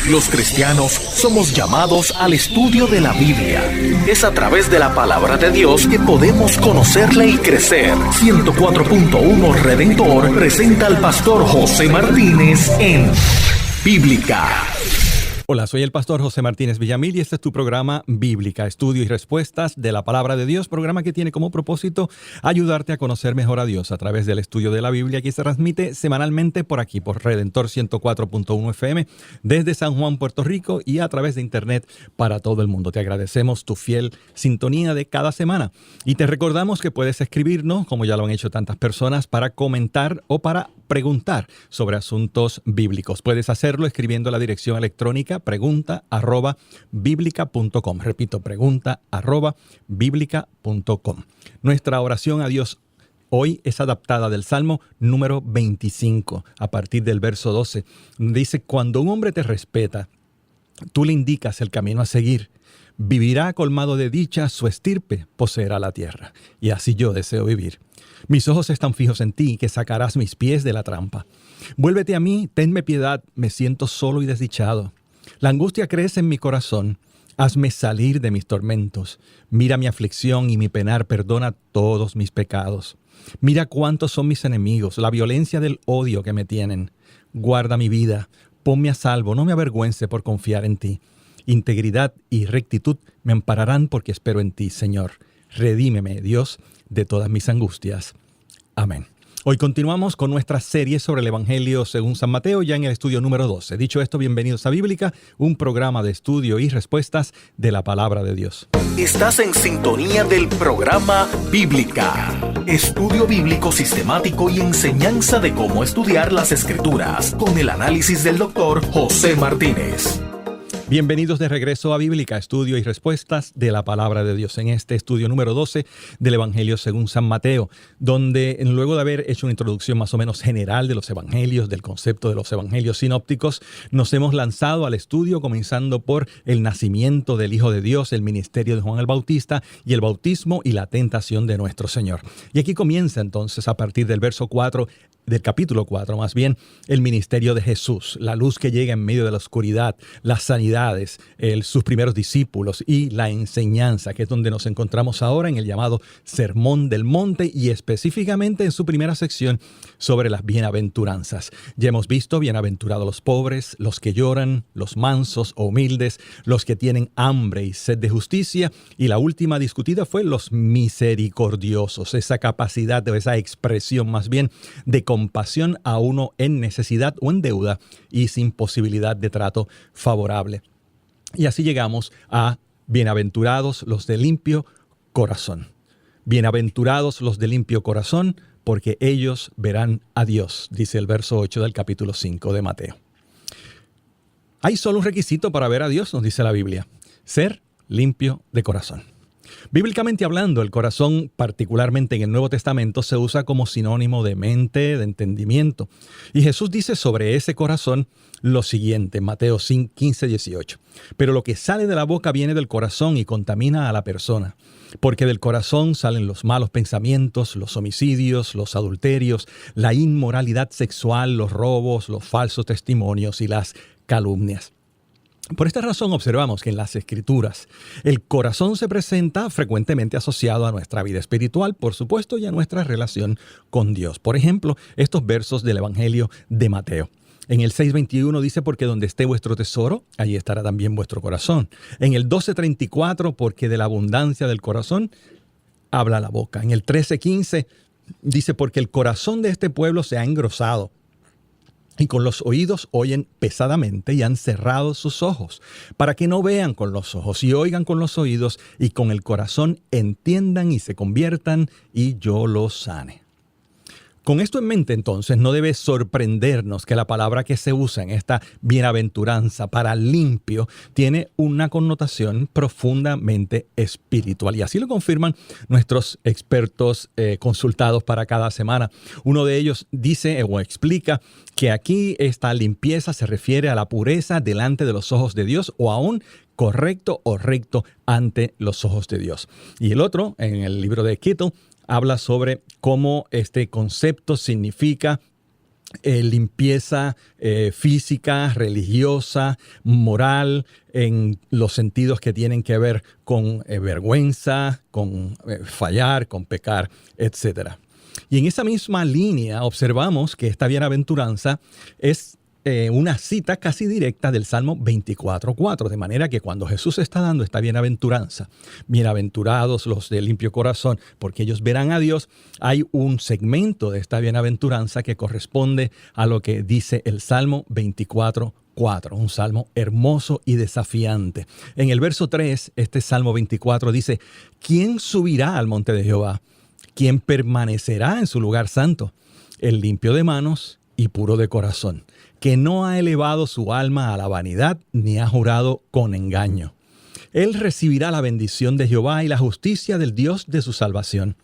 Los cristianos somos llamados al estudio de la Biblia. Es a través de la palabra de Dios que podemos conocerle y crecer. 104.1 Redentor presenta al pastor José Martínez en Bíblica. Hola, soy el pastor José Martínez Villamil y este es tu programa Bíblica, estudio y respuestas de la palabra de Dios, programa que tiene como propósito ayudarte a conocer mejor a Dios a través del estudio de la Biblia, que se transmite semanalmente por aquí, por Redentor 104.1 FM, desde San Juan, Puerto Rico, y a través de internet para todo el mundo. Te agradecemos tu fiel sintonía de cada semana y te recordamos que puedes escribirnos, como ya lo han hecho tantas personas, para comentar o para preguntar sobre asuntos bíblicos. Puedes hacerlo escribiendo la dirección electrónica pregunta@biblica.com. Repito, pregunta@biblica.com. Nuestra oración a Dios hoy es adaptada del Salmo número 25, a partir del verso 12. Dice: cuando un hombre te respeta, tú le indicas el camino a seguir. Vivirá colmado de dicha, su estirpe poseerá la tierra. Y así yo deseo vivir. Mis ojos están fijos en ti, que sacarás mis pies de la trampa. Vuélvete a mí, tenme piedad, me siento solo y desdichado. La angustia crece en mi corazón. Hazme salir de mis tormentos. Mira mi aflicción y mi penar, perdona todos mis pecados. Mira cuántos son mis enemigos, la violencia del odio que me tienen. Guarda mi vida, ponme a salvo, no me avergüence por confiar en ti. Integridad y rectitud me ampararán porque espero en ti, Señor. Redímeme, Dios, de todas mis angustias. Amén. Hoy continuamos con nuestra serie sobre el Evangelio según San Mateo, ya en el estudio número 12. Dicho esto, bienvenidos a Bíblica, un programa de estudio y respuestas de la palabra de Dios. Estás en sintonía del programa Bíblica, estudio bíblico sistemático y enseñanza de cómo estudiar las Escrituras, con el análisis del doctor José Martínez. Bienvenidos de regreso a Bíblica, estudio y respuestas de la palabra de Dios, en este estudio número 12 del Evangelio según San Mateo, donde luego de haber hecho una introducción más o menos general de los evangelios, del concepto de los evangelios sinópticos, nos hemos lanzado al estudio comenzando por el nacimiento del Hijo de Dios, el ministerio de Juan el Bautista y el bautismo y la tentación de nuestro Señor. Y aquí comienza entonces a partir del verso 4, del capítulo 4 más bien, el ministerio de Jesús, la luz que llega en medio de la oscuridad, las sanidades, sus primeros discípulos y la enseñanza, que es donde nos encontramos ahora en el llamado Sermón del Monte y específicamente en su primera sección sobre las bienaventuranzas. Ya hemos visto: bienaventurados los pobres, los que lloran, los mansos o humildes, los que tienen hambre y sed de justicia, y la última discutida fue los misericordiosos, esa capacidad o esa expresión más bien de compasión a uno en necesidad o en deuda y sin posibilidad de trato favorable. Y así llegamos a bienaventurados los de limpio corazón. Bienaventurados los de limpio corazón, porque ellos verán a Dios, dice el verso 8 del capítulo 5 de Mateo. Hay solo un requisito para ver a Dios, nos dice la Biblia: ser limpio de corazón. Bíblicamente hablando, el corazón, particularmente en el Nuevo Testamento, se usa como sinónimo de mente, de entendimiento. Y Jesús dice sobre ese corazón lo siguiente, Mateo 15:18. Pero lo que sale de la boca viene del corazón y contamina a la persona. Porque del corazón salen los malos pensamientos, los homicidios, los adulterios, la inmoralidad sexual, los robos, los falsos testimonios y las calumnias. Por esta razón observamos que en las Escrituras el corazón se presenta frecuentemente asociado a nuestra vida espiritual, por supuesto, y a nuestra relación con Dios. Por ejemplo, estos versos del Evangelio de Mateo. En el 6:21 dice: porque donde esté vuestro tesoro, allí estará también vuestro corazón. En el 12:34, porque de la abundancia del corazón habla la boca. En el 13:15 dice: porque el corazón de este pueblo se ha engrosado, y con los oídos oyen pesadamente y han cerrado sus ojos, para que no vean con los ojos y oigan con los oídos y con el corazón entiendan y se conviertan y yo los sane. Con esto en mente, entonces, no debe sorprendernos que la palabra que se usa en esta bienaventuranza para limpio tiene una connotación profundamente espiritual. Y así lo confirman nuestros expertos consultados para cada semana. Uno de ellos dice o explica que aquí esta limpieza se refiere a la pureza delante de los ojos de Dios, o aún correcto o recto ante los ojos de Dios. Y el otro, en el libro de Kittel, habla sobre cómo este concepto significa limpieza física, religiosa, moral, en los sentidos que tienen que ver con vergüenza, con fallar, con pecar, etc. Y en esa misma línea observamos que esta bienaventuranza es una cita casi directa del Salmo 24:4, de manera que cuando Jesús está dando esta bienaventuranza, bienaventurados los de limpio corazón, porque ellos verán a Dios, hay un segmento de esta bienaventuranza que corresponde a lo que dice el Salmo 24:4, un salmo hermoso y desafiante. En el verso 3, este Salmo 24 dice: ¿Quién subirá al monte de Jehová? ¿Quién permanecerá en su lugar santo? El limpio de manos y puro de corazón, que no ha elevado su alma a la vanidad, ni ha jurado con engaño. Él recibirá la bendición de Jehová y la justicia del Dios de su salvación.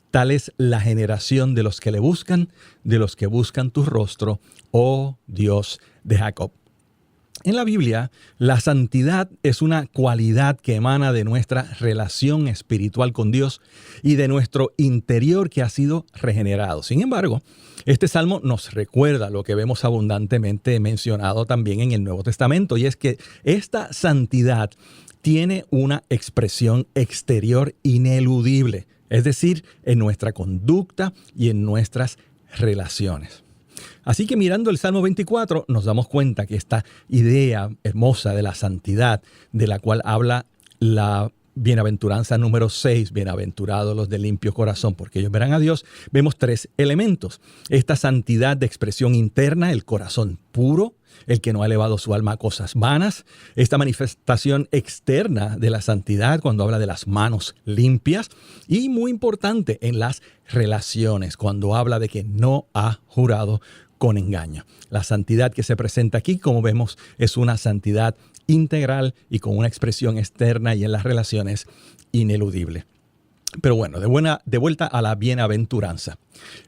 Tal es la generación de los que le buscan, de los que buscan tu rostro, oh Dios de Jacob. En la Biblia, la santidad es una cualidad que emana de nuestra relación espiritual con Dios y de nuestro interior que ha sido regenerado. Sin embargo, este salmo nos recuerda lo que vemos abundantemente mencionado también en el Nuevo Testamento, y es que esta santidad tiene una expresión exterior ineludible, es decir, en nuestra conducta y en nuestras relaciones. Así que mirando el Salmo 24 nos damos cuenta que esta idea hermosa de la santidad, de la cual habla la bienaventuranza número 6, bienaventurados los de limpio corazón, porque ellos verán a Dios, vemos 3 elementos. Esta santidad de expresión interna, el corazón puro, el que no ha elevado su alma a cosas vanas. Esta manifestación externa de la santidad cuando habla de las manos limpias. Y muy importante en las relaciones, cuando habla de que no ha jurado con engaño. La santidad que se presenta aquí, como vemos, es una santidad integral y con una expresión externa y en las relaciones ineludible. Pero bueno, de vuelta a la bienaventuranza.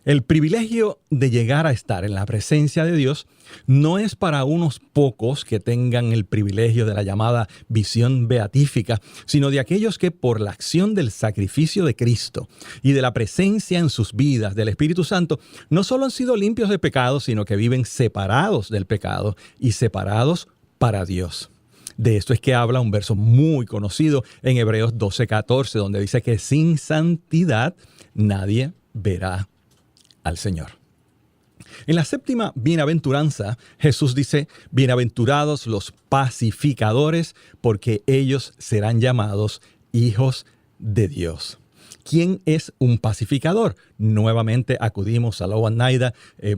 El privilegio de llegar a estar en la presencia de Dios no es para unos pocos que tengan el privilegio de la llamada visión beatífica, sino de aquellos que por la acción del sacrificio de Cristo y de la presencia en sus vidas del Espíritu Santo, no solo han sido limpios de pecado, sino que viven separados del pecado y separados para Dios. De esto es que habla un verso muy conocido en Hebreos 12:14, donde dice que sin santidad nadie verá al Señor. En la séptima bienaventuranza, Jesús dice: bienaventurados los pacificadores, porque ellos serán llamados hijos de Dios. ¿Quién es un pacificador? Nuevamente acudimos a Loan Naida,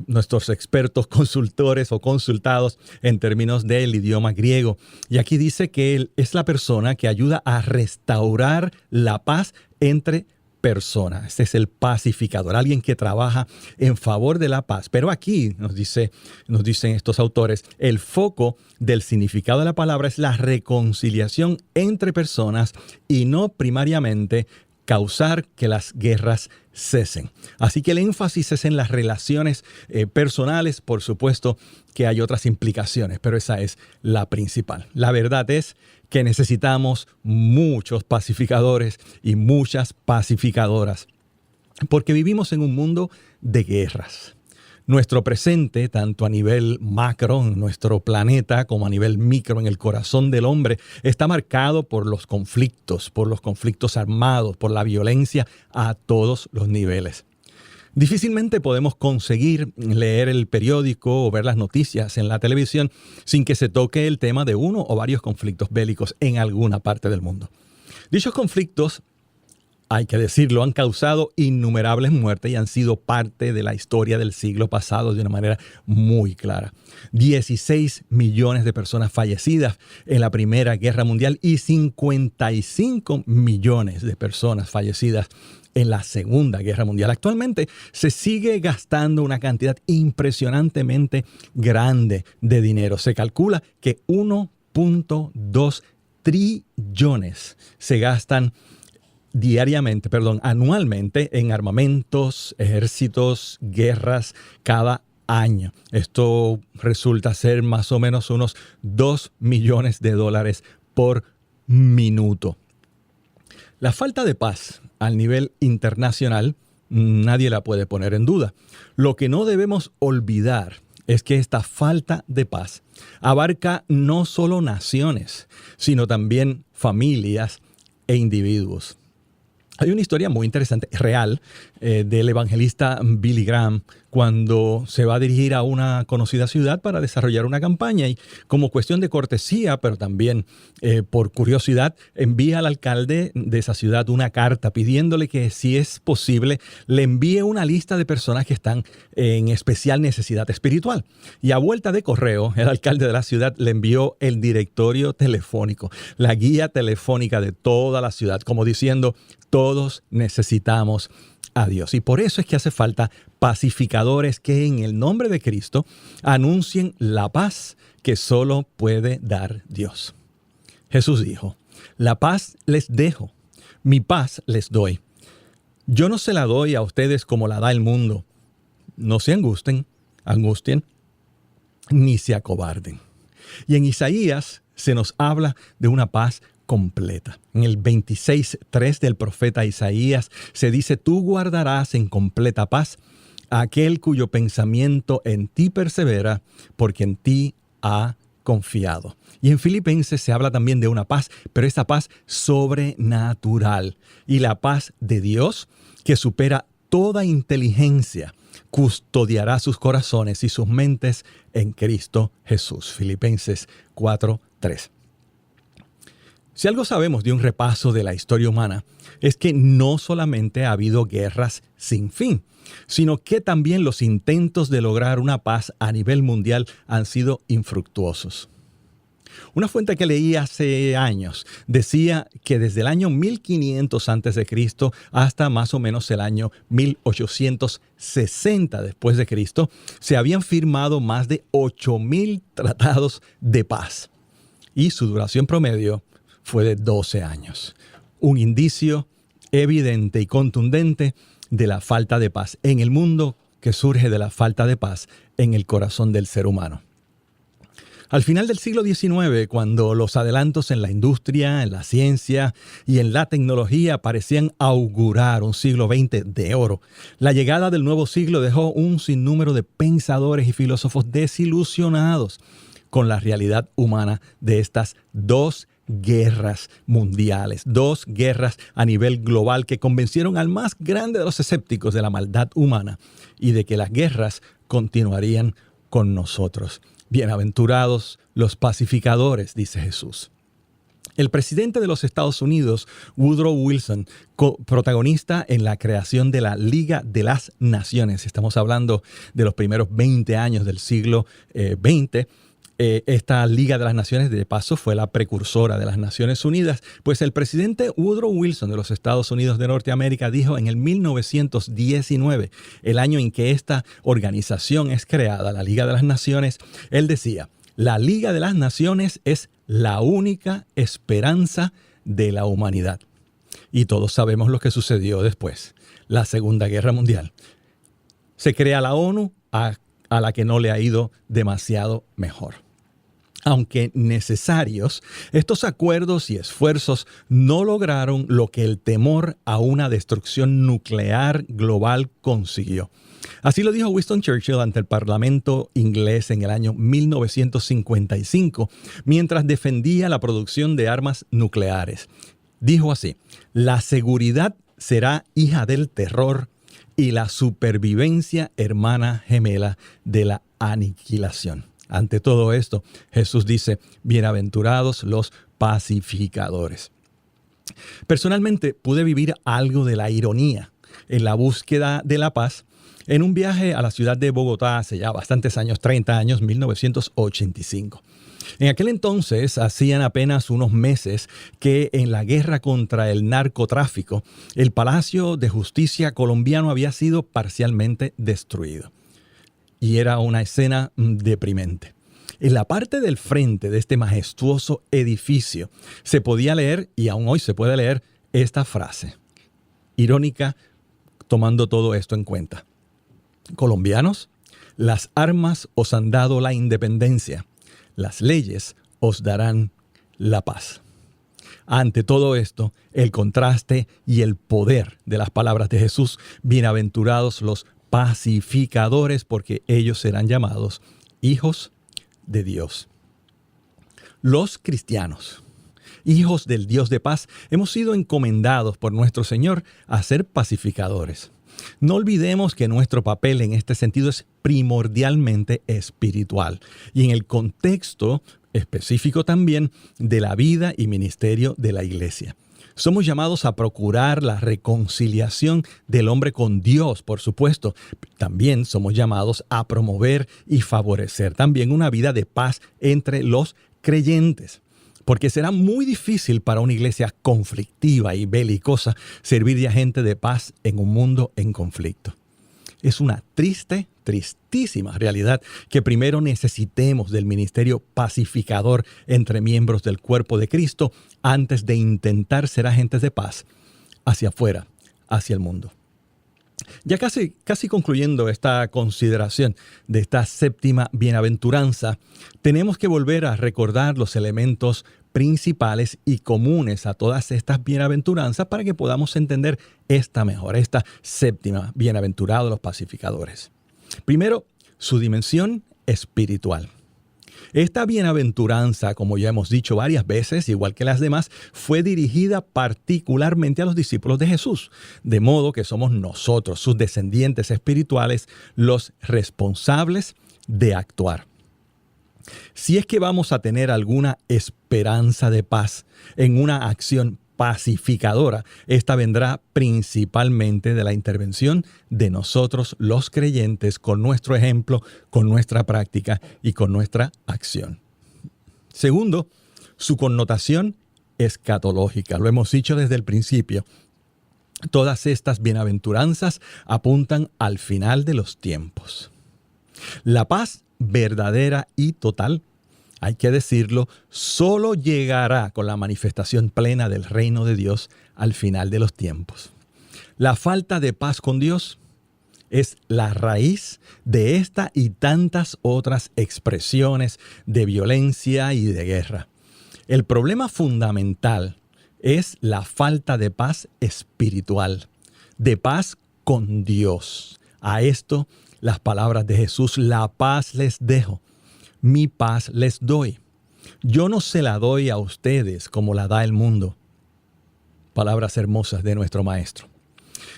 nuestros expertos consultores o consultados en términos del idioma griego. Y aquí dice que él es la persona que ayuda a restaurar la paz entre personas. Este es el pacificador, alguien que trabaja en favor de la paz. Pero aquí nos dicen estos autores, el foco del significado de la palabra es la reconciliación entre personas y no primariamente causar que las guerras cesen. Así que el énfasis es en las relaciones personales. Por supuesto que hay otras implicaciones, pero esa es la principal. La verdad es que necesitamos muchos pacificadores y muchas pacificadoras, porque vivimos en un mundo de guerras. Nuestro presente, tanto a nivel macro en nuestro planeta como a nivel micro en el corazón del hombre, está marcado por los conflictos armados, por la violencia a todos los niveles. Difícilmente podemos conseguir leer el periódico o ver las noticias en la televisión sin que se toque el tema de uno o varios conflictos bélicos en alguna parte del mundo. Dichos conflictos, hay que decirlo, han causado innumerables muertes y han sido parte de la historia del siglo pasado de una manera muy clara. 16 millones de personas fallecidas en la Primera Guerra Mundial y 55 millones de personas fallecidas en la Segunda Guerra Mundial. Actualmente se sigue gastando una cantidad impresionantemente grande de dinero. Se calcula que 1.2 trillones se gastan anualmente en armamentos, ejércitos, guerras cada año. Esto resulta ser más o menos unos $2 millones por minuto. La falta de paz al nivel internacional nadie la puede poner en duda. Lo que no debemos olvidar es que esta falta de paz abarca no solo naciones, sino también familias e individuos. Hay una historia muy interesante, real, del evangelista Billy Graham cuando se va a dirigir a una conocida ciudad para desarrollar una campaña y como cuestión de cortesía, pero también por curiosidad, envía al alcalde de esa ciudad una carta pidiéndole que si es posible le envíe una lista de personas que están en especial necesidad espiritual. Y a vuelta de correo, el alcalde de la ciudad le envió el directorio telefónico, la guía telefónica de toda la ciudad, como diciendo, todos necesitamos a Dios. Y por eso es que hace falta pacificadores que en el nombre de Cristo anuncien la paz que solo puede dar Dios. Jesús dijo, la paz les dejo, mi paz les doy. Yo no se la doy a ustedes como la da el mundo. No se angustien, ni se acobarden. Y en Isaías se nos habla de una paz completa. En el 26:3 del profeta Isaías se dice, tú guardarás en completa paz a aquel cuyo pensamiento en ti persevera, porque en ti ha confiado. Y en Filipenses se habla también de una paz, pero esa paz sobrenatural. Y la paz de Dios, que supera toda inteligencia, custodiará sus corazones y sus mentes en Cristo Jesús. Filipenses 4:3. Si algo sabemos de un repaso de la historia humana, es que no solamente ha habido guerras sin fin, sino que también los intentos de lograr una paz a nivel mundial han sido infructuosos. Una fuente que leí hace años decía que desde el año 1500 a.C. hasta más o menos el año 1860 después de Cristo, se habían firmado más de 8,000 tratados de paz y su duración promedio fue de 12 años. Un indicio evidente y contundente de la falta de paz en el mundo que surge de la falta de paz en el corazón del ser humano. Al final del siglo XIX, cuando los adelantos en la industria, en la ciencia y en la tecnología parecían augurar un siglo XX de oro, la llegada del nuevo siglo dejó un sinnúmero de pensadores y filósofos desilusionados con la realidad humana de estas dos guerras mundiales, dos guerras a nivel global que convencieron al más grande de los escépticos de la maldad humana y de que las guerras continuarían con nosotros. Bienaventurados los pacificadores, dice Jesús. El presidente de los Estados Unidos, Woodrow Wilson, protagonista en la creación de la Liga de las Naciones, estamos hablando de los primeros 20 años del siglo XX, esta Liga de las Naciones, de paso, fue la precursora de las Naciones Unidas, pues el presidente Woodrow Wilson de los Estados Unidos de Norteamérica dijo en el 1919, el año en que esta organización es creada, la Liga de las Naciones, él decía, la Liga de las Naciones es la única esperanza de la humanidad. Y todos sabemos lo que sucedió después, la Segunda Guerra Mundial. Se crea la ONU, a la que no le ha ido demasiado mejor. Aunque necesarios, estos acuerdos y esfuerzos no lograron lo que el temor a una destrucción nuclear global consiguió. Así lo dijo Winston Churchill ante el Parlamento inglés en el año 1955, mientras defendía la producción de armas nucleares. Dijo así, la seguridad será hija del terror y la supervivencia hermana gemela de la aniquilación. Ante todo esto, Jesús dice, bienaventurados los pacificadores. Personalmente, pude vivir algo de la ironía en la búsqueda de la paz en un viaje a la ciudad de Bogotá hace ya bastantes años, 30 años, 1985. En aquel entonces, hacían apenas unos meses que en la guerra contra el narcotráfico, el Palacio de Justicia colombiano había sido parcialmente destruido. Y era una escena deprimente. En la parte del frente de este majestuoso edificio se podía leer, y aún hoy se puede leer, esta frase, irónica, tomando todo esto en cuenta. Colombianos, las armas os han dado la independencia, las leyes os darán la paz. Ante todo esto, el contraste y el poder de las palabras de Jesús, bienaventurados los pacificadores, porque ellos serán llamados hijos de Dios. Los cristianos, hijos del Dios de paz, hemos sido encomendados por nuestro Señor a ser pacificadores. No olvidemos que nuestro papel en este sentido es primordialmente espiritual y en el contexto específico también de la vida y ministerio de la iglesia. Somos llamados a procurar la reconciliación del hombre con Dios, por supuesto. También somos llamados a promover y favorecer también una vida de paz entre los creyentes. Porque será muy difícil para una iglesia conflictiva y belicosa servir de agente de paz en un mundo en conflicto. Es una tristísima realidad que primero necesitemos del ministerio pacificador entre miembros del cuerpo de Cristo antes de intentar ser agentes de paz hacia afuera, hacia el mundo. Ya casi concluyendo esta consideración de esta séptima bienaventuranza, tenemos que volver a recordar los elementos principales y comunes a todas estas bienaventuranzas para que podamos entender esta séptima, bienaventurados los pacificadores. Primero, su dimensión espiritual. Esta bienaventuranza, como ya hemos dicho varias veces, igual que las demás, fue dirigida particularmente a los discípulos de Jesús, de modo que somos nosotros, sus descendientes espirituales, los responsables de actuar. Si es que vamos a tener alguna esperanza de paz en una acción pacificadora, esta vendrá principalmente de la intervención de nosotros los creyentes con nuestro ejemplo, con nuestra práctica y con nuestra acción. Segundo, su connotación escatológica. Lo hemos dicho desde el principio. Todas estas bienaventuranzas apuntan al final de los tiempos. La paz verdadera y total, hay que decirlo, solo llegará con la manifestación plena del reino de Dios al final de los tiempos. La falta de paz con Dios es la raíz de esta y tantas otras expresiones de violencia y de guerra. El problema fundamental es la falta de paz espiritual, de paz con Dios. A esto, las palabras de Jesús: la paz les dejo, mi paz les doy. Yo no se la doy a ustedes como la da el mundo. Palabras hermosas de nuestro Maestro.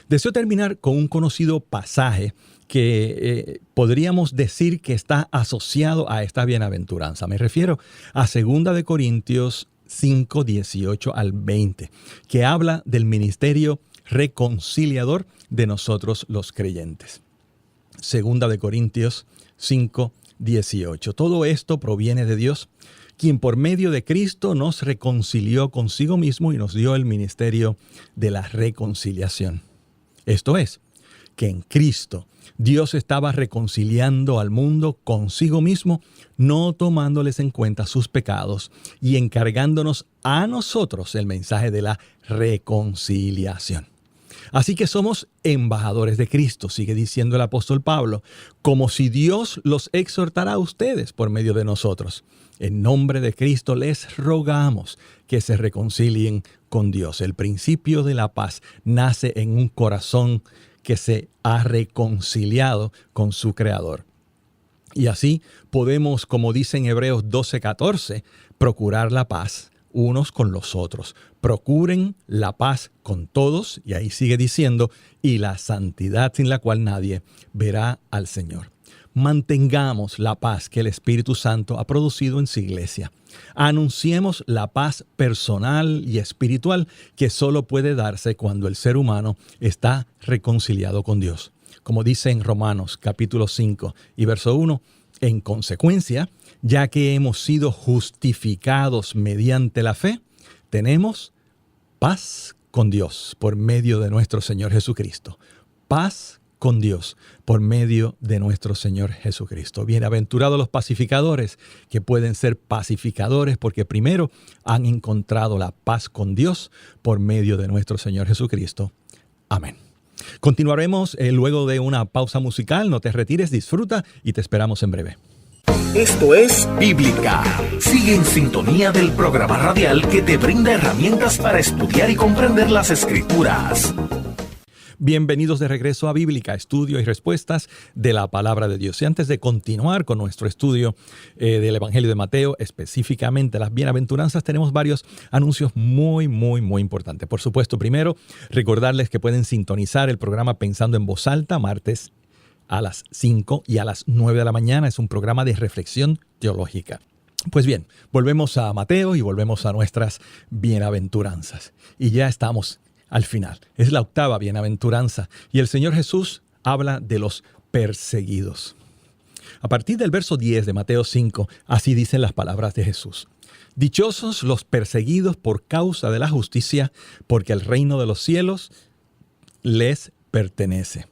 Deseo terminar con un conocido pasaje que podríamos decir que está asociado a esta bienaventuranza. Me refiero a 2 Corintios 5, 18 al 20, que habla del ministerio reconciliador de nosotros los creyentes. 2 Corintios 5, 18. Todo esto proviene de Dios, quien por medio de Cristo nos reconcilió consigo mismo y nos dio el ministerio de la reconciliación. Esto es, que en Cristo Dios estaba reconciliando al mundo consigo mismo, no tomándoles en cuenta sus pecados y encargándonos a nosotros el mensaje de la reconciliación. Así que somos embajadores de Cristo, sigue diciendo el apóstol Pablo, como si Dios los exhortara a ustedes por medio de nosotros. En nombre de Cristo les rogamos que se reconcilien con Dios. El principio de la paz nace en un corazón que se ha reconciliado con su Creador. Y así podemos, como dice en Hebreos 12:14, procurar la paz unos con los otros. Procuren la paz con todos, y ahí sigue diciendo, y la santidad sin la cual nadie verá al Señor. Mantengamos la paz que el Espíritu Santo ha producido en su iglesia. Anunciemos la paz personal y espiritual que solo puede darse cuando el ser humano está reconciliado con Dios. Como dice en Romanos capítulo 5 y verso 1, en consecuencia, ya que hemos sido justificados mediante la fe, tenemos paz con Dios por medio de nuestro Señor Jesucristo. Paz con Dios por medio de nuestro Señor Jesucristo. Bienaventurados los pacificadores, que pueden ser pacificadores porque primero han encontrado la paz con Dios por medio de nuestro Señor Jesucristo. Amén. Continuaremos luego de una pausa musical. No te retires, disfruta y te esperamos en breve. Esto es Bíblica. Sigue en sintonía del programa radial que te brinda herramientas para estudiar y comprender las Escrituras. Bienvenidos de regreso a Bíblica, estudio y respuestas de la Palabra de Dios. Y antes de continuar con nuestro estudio del Evangelio de Mateo, específicamente las bienaventuranzas, tenemos varios anuncios muy importantes. Por supuesto, primero, recordarles que pueden sintonizar el programa Pensando en Voz Alta, martes a las 5 y a las 9 de la mañana. Es un programa de reflexión teológica. Pues bien, volvemos a Mateo y volvemos a nuestras bienaventuranzas. Y ya estamos al final. Es la octava bienaventuranza y el Señor Jesús habla de los perseguidos. A partir del verso 10 de Mateo 5, así dicen las palabras de Jesús. Dichosos los perseguidos por causa de la justicia, porque el reino de los cielos les pertenece.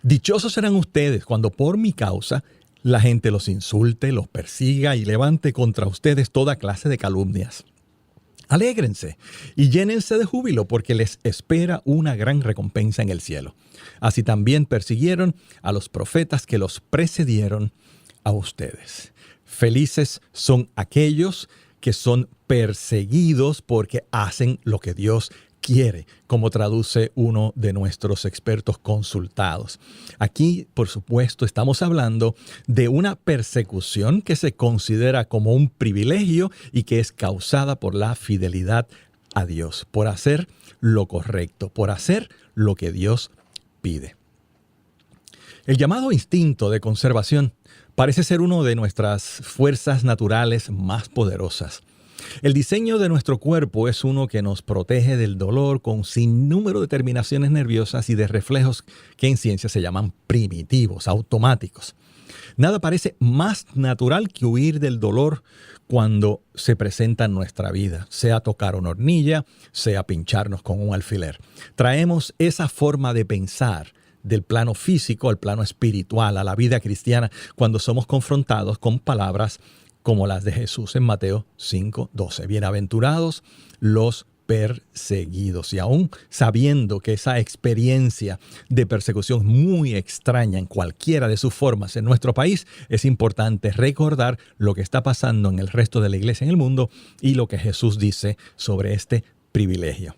Dichosos serán ustedes cuando por mi causa la gente los insulte, los persiga y levante contra ustedes toda clase de calumnias. Alégrense y llénense de júbilo porque les espera una gran recompensa en el cielo. Así también persiguieron a los profetas que los precedieron a ustedes. Felices son aquellos que son perseguidos porque hacen lo que Dios quiere, como traduce uno de nuestros expertos consultados. Aquí, por supuesto, estamos hablando de una persecución que se considera como un privilegio y que es causada por la fidelidad a Dios, por hacer lo correcto, por hacer lo que Dios pide. El llamado instinto de conservación parece ser una de nuestras fuerzas naturales más poderosas. El diseño de nuestro cuerpo es uno que nos protege del dolor con sinnúmero de terminaciones nerviosas y de reflejos que en ciencia se llaman primitivos, automáticos. Nada parece más natural que huir del dolor cuando se presenta en nuestra vida, sea tocar una hornilla, sea pincharnos con un alfiler. Traemos esa forma de pensar del plano físico al plano espiritual, a la vida cristiana, cuando somos confrontados con palabras como las de Jesús en Mateo 5:12. Bienaventurados los perseguidos. Y aún sabiendo que esa experiencia de persecución muy extraña en cualquiera de sus formas en nuestro país, es importante recordar lo que está pasando en el resto de la iglesia en el mundo y lo que Jesús dice sobre este privilegio.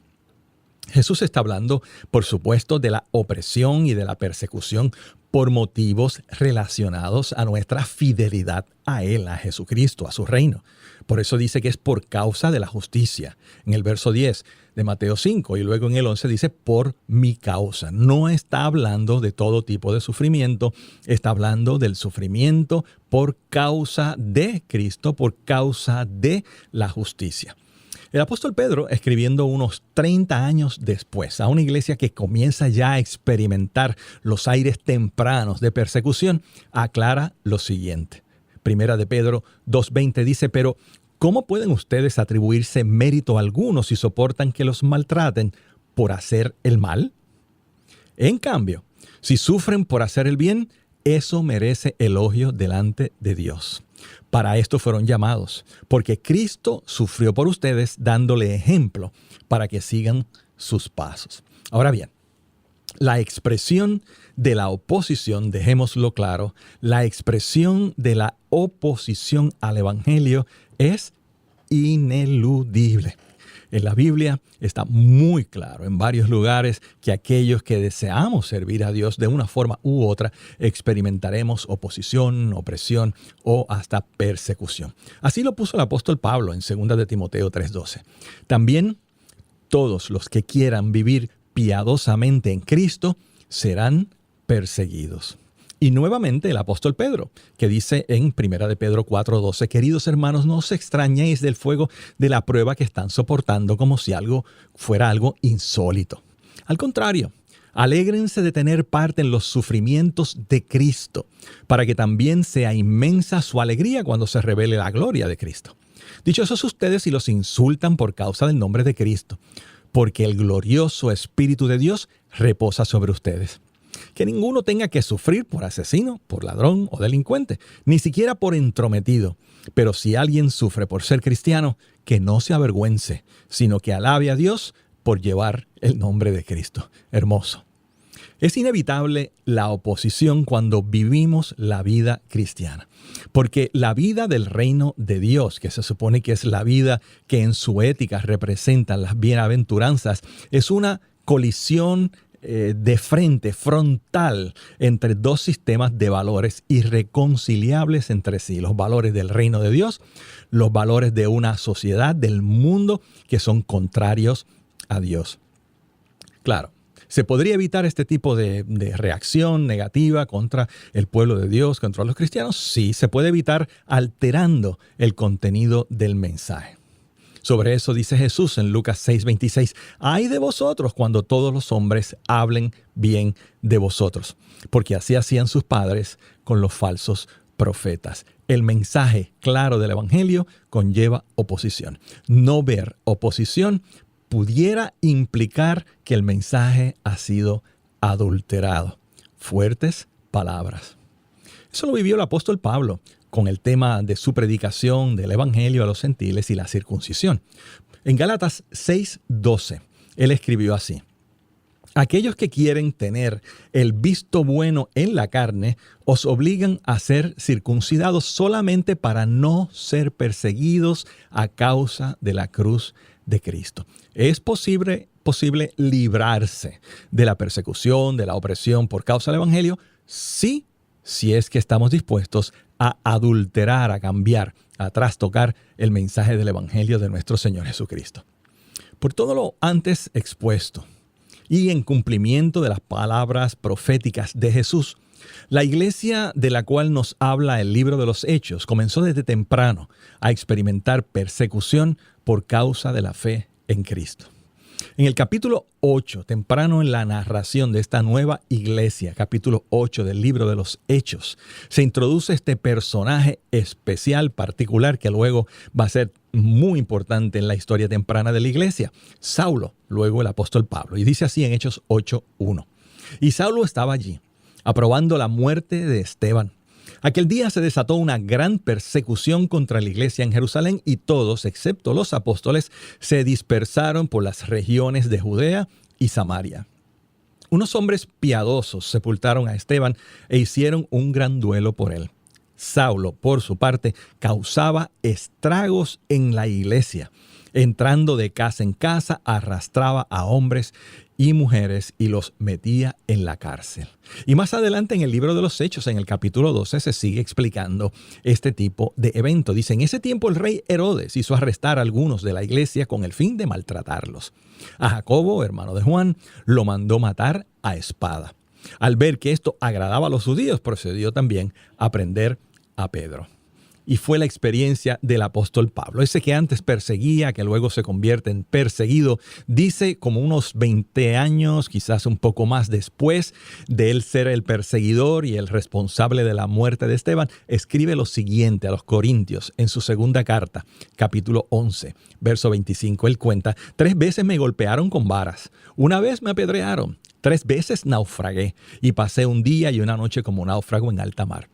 Jesús está hablando, por supuesto, de la opresión y de la persecución por motivos relacionados a nuestra fidelidad a Él, a Jesucristo, a su reino. Por eso dice que es por causa de la justicia. En el verso 10 de Mateo 5 y luego en el 11 dice por mi causa. No está hablando de todo tipo de sufrimiento, está hablando del sufrimiento por causa de Cristo, por causa de la justicia. El apóstol Pedro, escribiendo unos 30 años después a una iglesia que comienza ya a experimentar los aires tempranos de persecución, aclara lo siguiente. Primera de Pedro 2:20 dice, pero ¿cómo pueden ustedes atribuirse mérito alguno si soportan que los maltraten por hacer el mal? En cambio, si sufren por hacer el bien, eso merece elogio delante de Dios. Para esto fueron llamados, porque Cristo sufrió por ustedes dándole ejemplo para que sigan sus pasos. Ahora bien, la expresión de la oposición, dejémoslo claro, la expresión de la oposición al Evangelio es ineludible. En la Biblia está muy claro en varios lugares que aquellos que deseamos servir a Dios de una forma u otra experimentaremos oposición, opresión o hasta persecución. Así lo puso el apóstol Pablo en 2 de Timoteo 3:12. También todos los que quieran vivir piadosamente en Cristo serán perseguidos. Y nuevamente el apóstol Pedro, que dice en 1 de Pedro 4:12, queridos hermanos, no os extrañéis del fuego de la prueba que están soportando como si fuera algo insólito. Al contrario, alégrense de tener parte en los sufrimientos de Cristo, para que también sea inmensa su alegría cuando se revele la gloria de Cristo. Dichosos ustedes si los insultan por causa del nombre de Cristo, porque el glorioso Espíritu de Dios reposa sobre ustedes. Que ninguno tenga que sufrir por asesino, por ladrón o delincuente, ni siquiera por entrometido. Pero si alguien sufre por ser cristiano, que no se avergüence, sino que alabe a Dios por llevar el nombre de Cristo. Hermoso. Es inevitable la oposición cuando vivimos la vida cristiana, porque la vida del reino de Dios, que se supone que es la vida que en su ética representa las bienaventuranzas, es una colisión de frente, frontal, entre dos sistemas de valores irreconciliables entre sí. Los valores del reino de Dios, los valores de una sociedad, del mundo, que son contrarios a Dios. Claro, ¿se podría evitar este tipo de reacción negativa contra el pueblo de Dios, contra los cristianos? Sí, se puede evitar alterando el contenido del mensaje. Sobre eso dice Jesús en Lucas 6:26, «Ay de vosotros cuando todos los hombres hablen bien de vosotros, porque así hacían sus padres con los falsos profetas». El mensaje claro del Evangelio conlleva oposición. No ver oposición pudiera implicar que el mensaje ha sido adulterado. Fuertes palabras. Eso lo vivió el apóstol Pablo con el tema de su predicación del Evangelio a los gentiles y la circuncisión. En Gálatas 6:12, él escribió así: «Aquellos que quieren tener el visto bueno en la carne, os obligan a ser circuncidados solamente para no ser perseguidos a causa de la cruz de Cristo». Es posible librarse de la persecución, de la opresión por causa del Evangelio, sí, si es que estamos dispuestos a adulterar, a cambiar, a trastocar el mensaje del Evangelio de nuestro Señor Jesucristo. Por todo lo antes expuesto y en cumplimiento de las palabras proféticas de Jesús, la iglesia de la cual nos habla el libro de los Hechos comenzó desde temprano a experimentar persecución por causa de la fe en Cristo. En el capítulo 8, temprano en la narración de esta nueva iglesia, capítulo 8 del libro de los Hechos, se introduce este personaje especial, particular, que luego va a ser muy importante en la historia temprana de la iglesia, Saulo, luego el apóstol Pablo. Y dice así en Hechos 8:1. «Y Saulo estaba allí, aprobando la muerte de Esteban. Aquel día se desató una gran persecución contra la iglesia en Jerusalén y todos, excepto los apóstoles, se dispersaron por las regiones de Judea y Samaria. Unos hombres piadosos sepultaron a Esteban e hicieron un gran duelo por él. Saulo, por su parte, causaba estragos en la iglesia. Entrando de casa en casa, arrastraba a hombres y mujeres y los metía en la cárcel». Y más adelante en el libro de los Hechos, en el capítulo 12, se sigue explicando este tipo de evento. Dice: «En ese tiempo el rey Herodes hizo arrestar a algunos de la iglesia con el fin de maltratarlos. A Jacobo, hermano de Juan, lo mandó matar a espada. Al ver que esto agradaba a los judíos, procedió también a prender a Pedro». Y fue la experiencia del apóstol Pablo, ese que antes perseguía, que luego se convierte en perseguido. Dice, como unos 20 años, quizás un poco más después de él ser el perseguidor y el responsable de la muerte de Esteban, escribe lo siguiente a los Corintios en su segunda carta, capítulo 11, verso 25. Él cuenta: «3 veces me golpearon con varas, una vez me apedrearon, 3 veces naufragué y pasé un día y una noche como náufrago en alta mar.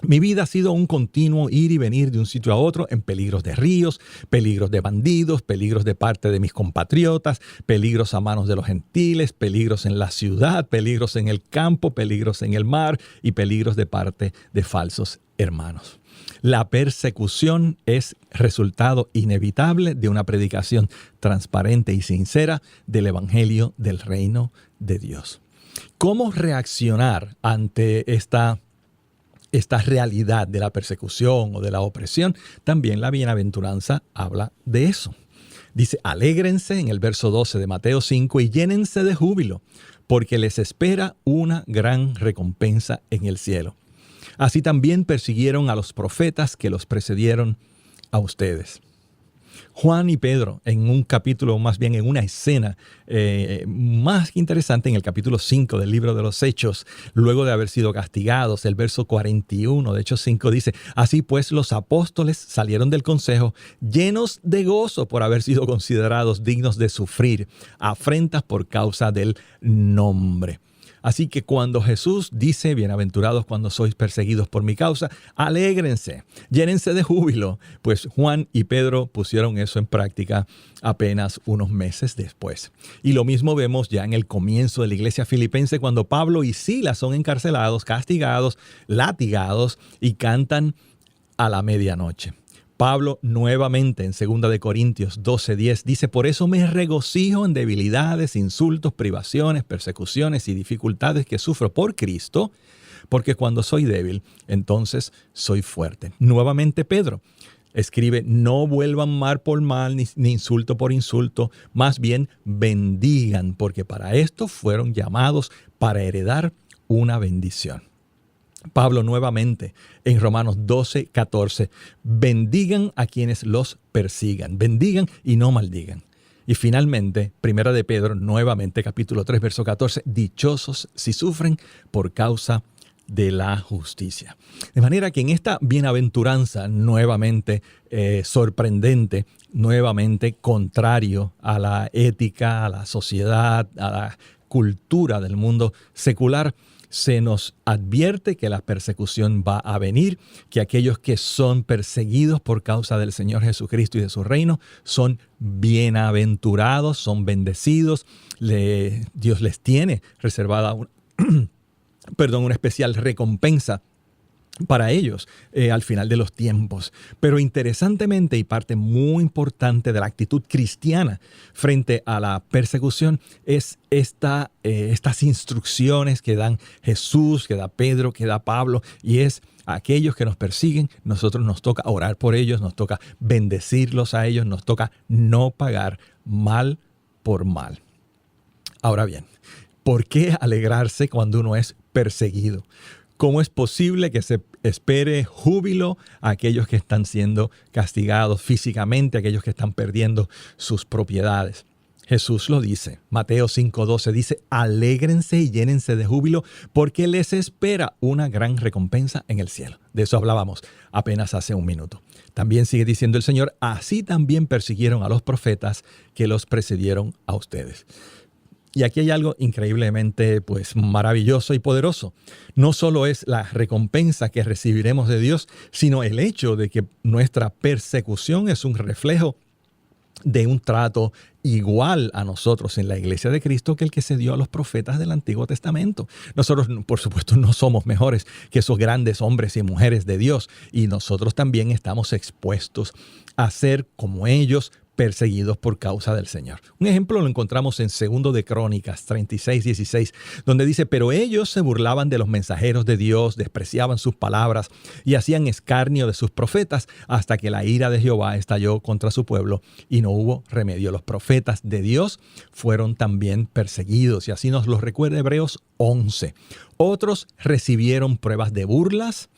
Mi vida ha sido un continuo ir y venir de un sitio a otro en peligros de ríos, peligros de bandidos, peligros de parte de mis compatriotas, peligros a manos de los gentiles, peligros en la ciudad, peligros en el campo, peligros en el mar y peligros de parte de falsos hermanos». La persecución es resultado inevitable de una predicación transparente y sincera del Evangelio del Reino de Dios. ¿Cómo reaccionar ante esta realidad de la persecución o de la opresión? También la bienaventuranza habla de eso. Dice: «Alégrense» en el verso 12 de Mateo 5 «y llénense de júbilo, porque les espera una gran recompensa en el cielo. Así también persiguieron a los profetas que los precedieron a ustedes». Juan y Pedro, en un capítulo, más bien en una escena más interesante, en el capítulo 5 del libro de los Hechos, luego de haber sido castigados, el verso 41 de Hechos 5 dice: «Así pues los apóstoles salieron del consejo llenos de gozo por haber sido considerados dignos de sufrir afrentas por causa del nombre». Así que cuando Jesús dice, bienaventurados cuando sois perseguidos por mi causa, alégrense, llénense de júbilo, pues Juan y Pedro pusieron eso en práctica apenas unos meses después. Y lo mismo vemos ya en el comienzo de la iglesia filipense, cuando Pablo y Silas son encarcelados, castigados, latigados y cantan a la medianoche. Pablo nuevamente en 2 Corintios 12:10 dice, por eso me regocijo en debilidades, insultos, privaciones, persecuciones y dificultades que sufro por Cristo, porque cuando soy débil, entonces soy fuerte. Nuevamente Pedro escribe, no vuelvan mal por mal, ni insulto por insulto, más bien bendigan, porque para esto fueron llamados, para heredar una bendición. Pablo nuevamente en Romanos 12:14, bendigan a quienes los persigan, bendigan y no maldigan. Y finalmente, Primera de Pedro, nuevamente capítulo 3, verso 14, dichosos si sufren por causa de la justicia. De manera que en esta bienaventuranza nuevamente sorprendente, nuevamente contrario a la ética, a la sociedad, a la cultura del mundo secular, se nos advierte que la persecución va a venir, que aquellos que son perseguidos por causa del Señor Jesucristo y de su reino son bienaventurados, son bendecidos. Dios les tiene reservada una especial recompensa para ellos al final de los tiempos. Pero interesantemente, y parte muy importante de la actitud cristiana frente a la persecución, es estas instrucciones que dan Jesús, que da Pedro, que da Pablo, y es a aquellos que nos persiguen, nosotros nos toca orar por ellos, nos toca bendecirlos a ellos, nos toca no pagar mal por mal. Ahora bien, ¿por qué alegrarse cuando uno es perseguido? ¿Cómo es posible que se espere júbilo a aquellos que están siendo castigados físicamente, a aquellos que están perdiendo sus propiedades? Jesús lo dice. Mateo 5:12 dice, alégrense y llénense de júbilo porque les espera una gran recompensa en el cielo. De eso hablábamos apenas hace un minuto. También sigue diciendo el Señor, así también persiguieron a los profetas que los precedieron a ustedes. Y aquí hay algo increíblemente maravilloso y poderoso. No solo es la recompensa que recibiremos de Dios, sino el hecho de que nuestra persecución es un reflejo de un trato igual a nosotros en la iglesia de Cristo que el que se dio a los profetas del Antiguo Testamento. Nosotros, por supuesto, no somos mejores que esos grandes hombres y mujeres de Dios, y nosotros también estamos expuestos a ser como ellos, perseguidos por causa del Señor. Un ejemplo lo encontramos en 2 de Crónicas 36:16, donde dice, pero ellos se burlaban de los mensajeros de Dios, despreciaban sus palabras y hacían escarnio de sus profetas hasta que la ira de Jehová estalló contra su pueblo y no hubo remedio. Los profetas de Dios fueron también perseguidos, y así nos lo recuerda Hebreos 11. Otros recibieron pruebas de burlas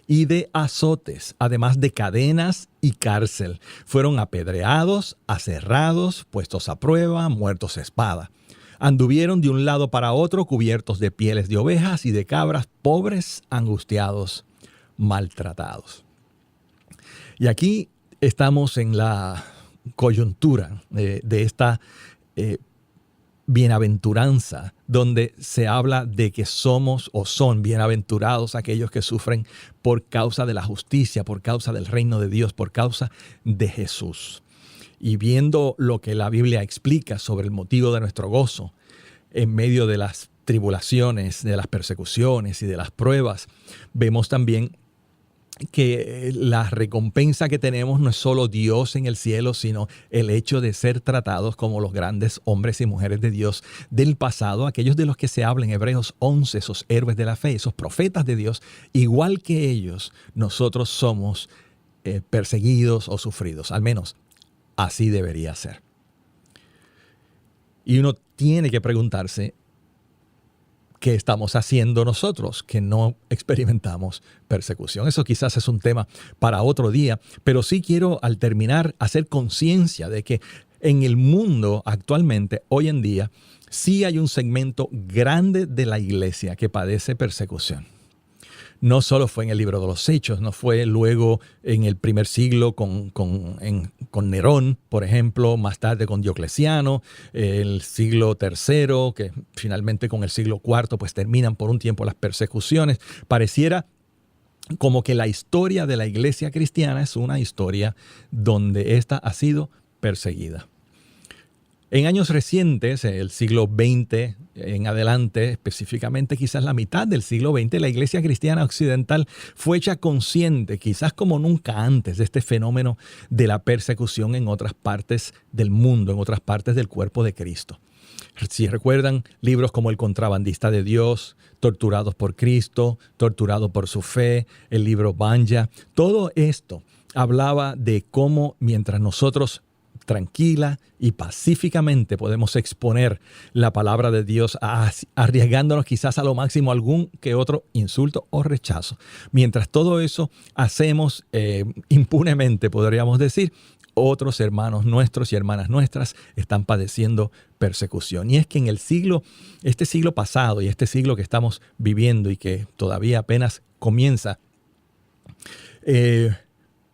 y de azotes, además de cadenas y cárcel. Fueron apedreados, aserrados, puestos a prueba, muertos a espada. Anduvieron de un lado para otro cubiertos de pieles de ovejas y de cabras, pobres, angustiados, maltratados. Y aquí estamos en la coyuntura de esta bienaventuranza, donde se habla de que somos o son bienaventurados aquellos que sufren por causa de la justicia, por causa del reino de Dios, por causa de Jesús. Y viendo lo que la Biblia explica sobre el motivo de nuestro gozo en medio de las tribulaciones, de las persecuciones y de las pruebas, vemos también que la recompensa que tenemos no es solo Dios en el cielo, sino el hecho de ser tratados como los grandes hombres y mujeres de Dios del pasado, aquellos de los que se habla en Hebreos 11, esos héroes de la fe, esos profetas de Dios. Igual que ellos, nosotros somos perseguidos o sufridos, al menos así debería ser. Y uno tiene que preguntarse, ¿qué estamos haciendo nosotros que no experimentamos persecución? Eso quizás es un tema para otro día, pero sí quiero al terminar hacer conciencia de que en el mundo actualmente, hoy en día, sí hay un segmento grande de la iglesia que padece persecución. no solo fue en el libro de los Hechos, no fue luego en el primer siglo con Nerón, por ejemplo, más tarde con Diocleciano, el siglo III, que finalmente con el siglo IV pues terminan por un tiempo las persecuciones. Pareciera como que la historia de la iglesia cristiana es una historia donde ésta ha sido perseguida. En años recientes, el siglo XX en adelante, específicamente quizás la mitad del siglo XX, la iglesia cristiana occidental fue hecha consciente, quizás como nunca antes, de este fenómeno de la persecución en otras partes del mundo, en otras partes del cuerpo de Cristo. Si recuerdan, libros como El contrabandista de Dios, Torturados por Cristo, Torturado por su fe, el libro Vanya, todo esto hablaba de cómo mientras nosotros tranquila y pacíficamente podemos exponer la palabra de Dios, arriesgándonos quizás a lo máximo algún que otro insulto o rechazo. Mientras todo eso hacemos impunemente, podríamos decir, otros hermanos nuestros y hermanas nuestras están padeciendo persecución. Y es que en este siglo pasado y este siglo que estamos viviendo y que todavía apenas comienza,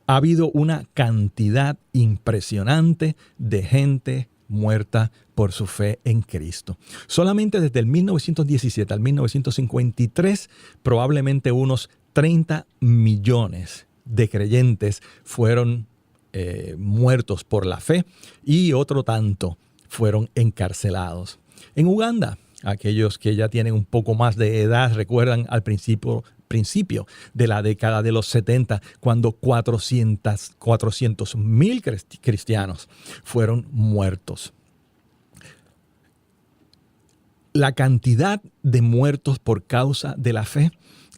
ha habido una cantidad impresionante de gente muerta por su fe en Cristo. Solamente desde el 1917 al 1953, probablemente unos 30 millones de creyentes fueron muertos por la fe y otro tanto fueron encarcelados. En Uganda, aquellos que ya tienen un poco más de edad recuerdan al principio de la década de los 70, cuando 400,000 cristianos fueron muertos. La cantidad de muertos por causa de la fe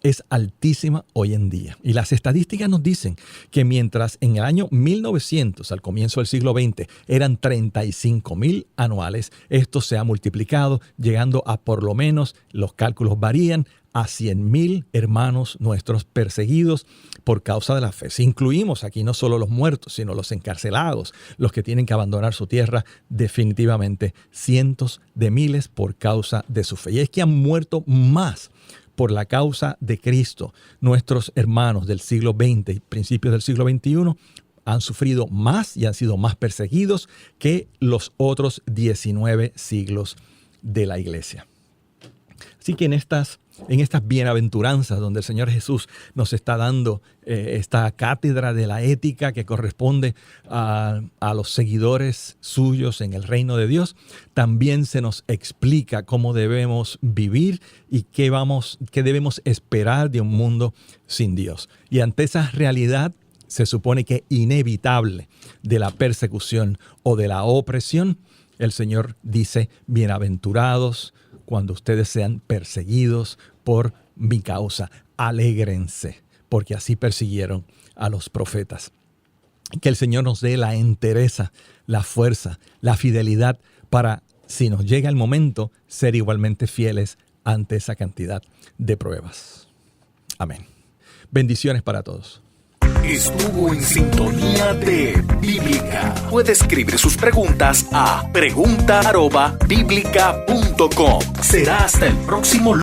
es altísima hoy en día. Y las estadísticas nos dicen que mientras en el año 1900, al comienzo del siglo XX, eran 35,000 anuales, esto se ha multiplicado, llegando a por lo menos, los cálculos varían, a 100,000 hermanos nuestros perseguidos por causa de la fe. Si incluimos aquí no solo los muertos, sino los encarcelados, los que tienen que abandonar su tierra, definitivamente cientos de miles por causa de su fe. Y es que han muerto más por la causa de Cristo. Nuestros hermanos del siglo XX y principios del siglo XXI han sufrido más y han sido más perseguidos que los otros 19 siglos de la iglesia. Así que en estas bienaventuranzas donde el Señor Jesús nos está dando esta cátedra de la ética que corresponde a los seguidores suyos en el reino de Dios, también se nos explica cómo debemos vivir y qué debemos esperar de un mundo sin Dios. Y ante esa realidad se supone que inevitable de la persecución o de la opresión, el Señor dice: bienaventurados cuando ustedes sean perseguidos por mi causa, alégrense, porque así persiguieron a los profetas. Que el Señor nos dé la entereza, la fuerza, la fidelidad para, si nos llega el momento, ser igualmente fieles ante esa cantidad de pruebas. Amén. Bendiciones para todos. Estuvo en sintonía de Bíblica. Puede escribir sus preguntas a pregunta@biblica.com. Será hasta el próximo lunes.